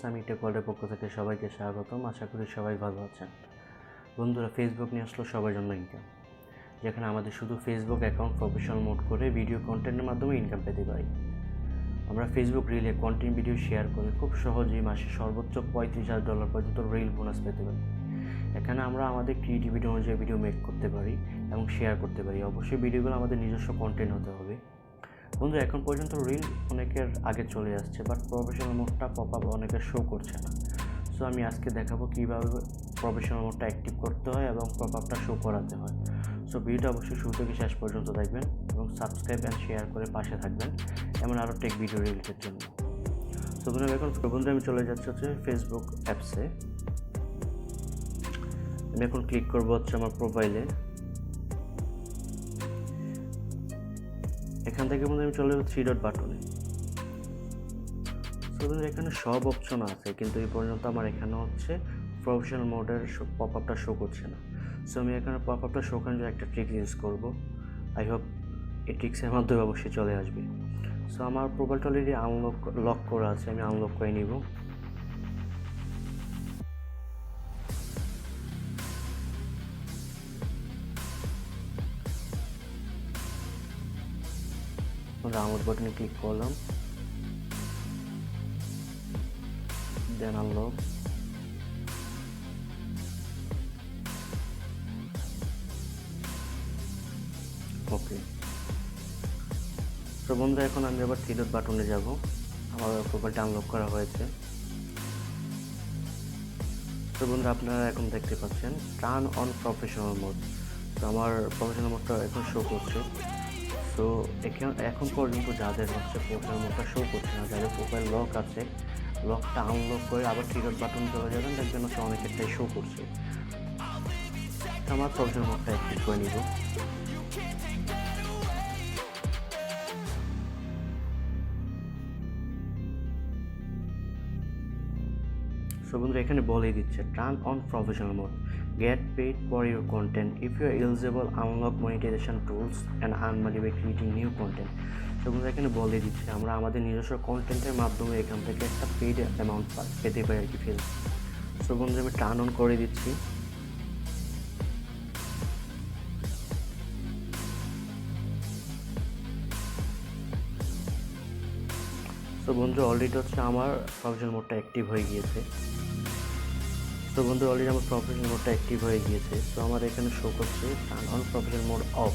Sami take ওয়ার্ল্ডের পক্ষ থেকে সবাইকে স্বাগতম। আশা করি সবাই ভালো আছেন। বন্ধুরা, ফেসবুক নিয়ে আসলো সবার জন্য ইনকাম, যেখানে আমাদের শুধু ফেসবুক অ্যাকাউন্ট প্রফেশনাল মোড করে ভিডিও কন্টেন্টের মাধ্যমে ইনকাম পেতে পারি। আমরা Facebook relay content video share করে খুব সহজেই মাসে সর্বোচ্চ $35,000 পর্যন্ত রিল বোনাস পেতে পারি। এখানে আমরা আমাদের ক্রিয়েটিভিটি অনুযায়ী ভিডিও মেক করতে পারি এবং শেয়ার করতে পারি। অবশ্যই ভিডিওগুলো আমাদের নিজস্ব কন্টেন্ট হতে হবে। বন্ধু, এখন পর্যন্ত রিল অনেকের আগে চলে আসছে, বাট প্রফেশনাল মোডটা পপ আপ অনেকের শো করছে না। সো আমি আজকে দেখাবো কীভাবে প্রফেশনাল মোডটা অ্যাক্টিভ করতে হয় এবং পপ আপটা শো করাতে হয়। সো ভিডিওটা অবশ্যই শুরু থেকে শেষ পর্যন্ত দেখবেন এবং সাবস্ক্রাইব অ্যান্ড শেয়ার করে পাশে থাকবেন এমন আরও টেক ভিডিও রিলেটেড জন্য। সো বন্ধু আমি চলে যাচ্ছি ফেসবুক অ্যাপসে। আমি এখন ক্লিক করবো আমার প্রোফাইলে। এখান থেকে বন্ধু আমি চলে যাবো 3 ডট বাটনে। সো বন্ধু, এখানে সব অপশন আছে, কিন্তু এই পর্যন্ত আমার এখানে প্রফেশনাল মোডের পপ আপটা শো করছে না। সো আমি এখানে পপ আপটা শো করার জন্য একটা ট্রিক ইউজ করবো। আই হোপ এই ট্রিক্সের মাধ্যমে অবশ্যই চলে আসবে। সো আমার প্রোফাইলটা অলরেডি লক করা আছে, আমি আনলক করে নিব। ডাউনলোড বাটনে ক্লিক করলাম, দেন আনলক। ওকে। তো বন্ধু, এখন আমি আবার 3 ডট বাটনে যাব। আমার প্রোফাইলটা আনলক করা হয়েছে। তো বন্ধু, আপনারা এখন দেখতে পাচ্ছেন টার্ন অন প্রফেশনাল মোড। তো আমার প্রফেশনাল মোডটা এখন শো করছে। সো এখন পর্যন্ত যাদের প্রোফাইল মোডটা শো করছে না, যাদের প্রোফাইল লক আছে, লকটা আনলক করে আবার 3 ডট বাটন চলে যাবেন, দেখবেন অনেকেরটাই শো করছে। আমার প্রফেশনাল মোডটা অ্যাক্টিভ করে নিব। সো বন্ধু, এখানে বলেই দিচ্ছে turn on professional mode, get paid for your content, if you are eligible unlock monetization tools and earn money by creating new content. So বন্ধু, এখানে বলে দিচ্ছে আমরা আমাদের নিজস্ব কন্টেন্টের মাধ্যমে এখান থেকে একটা পেইড অ্যামাউন্ট পেতে পারি আর কি ফেসবুক। সো বন্ধু, আমি টার্ন অন করে দিচ্ছি। সো বন্ধু, অলরেডি আমার প্রফেশনাল মোডটা অ্যাক্টিভ হয়ে গিয়েছে। সো বন্ধু, অলরেডি আমার প্রফেশনাল মোডটা অ্যাক্টিভ হয়ে গিয়েছে। সো আমার এখানে শো করছে turn on professional mode of.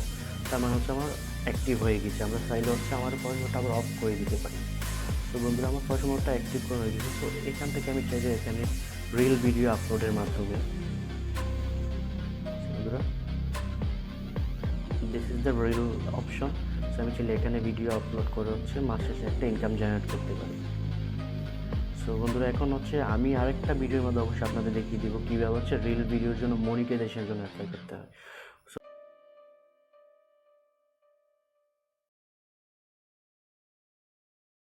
তার মানে আমার অ্যাক্টিভ হয়ে গিয়েছে। আমরা চাইলে আমার প্রফেশনাল মোডটা আবার অফ করে দিতে পারি। তো বন্ধুরা, আমার প্রফেশনাল মোডটা অ্যাক্টিভ করা হয়ে গেছে। তো এখান থেকে আমি চাইলে এখানে রিল ভিডিও আপলোডের মাধ্যমে, বন্ধুরা this is the reel option. So আমি চাইলে এখানে ভিডিও আপলোড করে মাসে একটা ইনকাম জেনারেট করতে পারি। সো বন্ধুরা, এখন আমি আরেকটা ভিডিওর মধ্যে অবশ্যই আপনাদের দেখিয়ে দিব কীভাবে রিল ভিডিওর জন্য মনিটাইজেশনের জন্য অ্যাপ্লাই করতে হয়।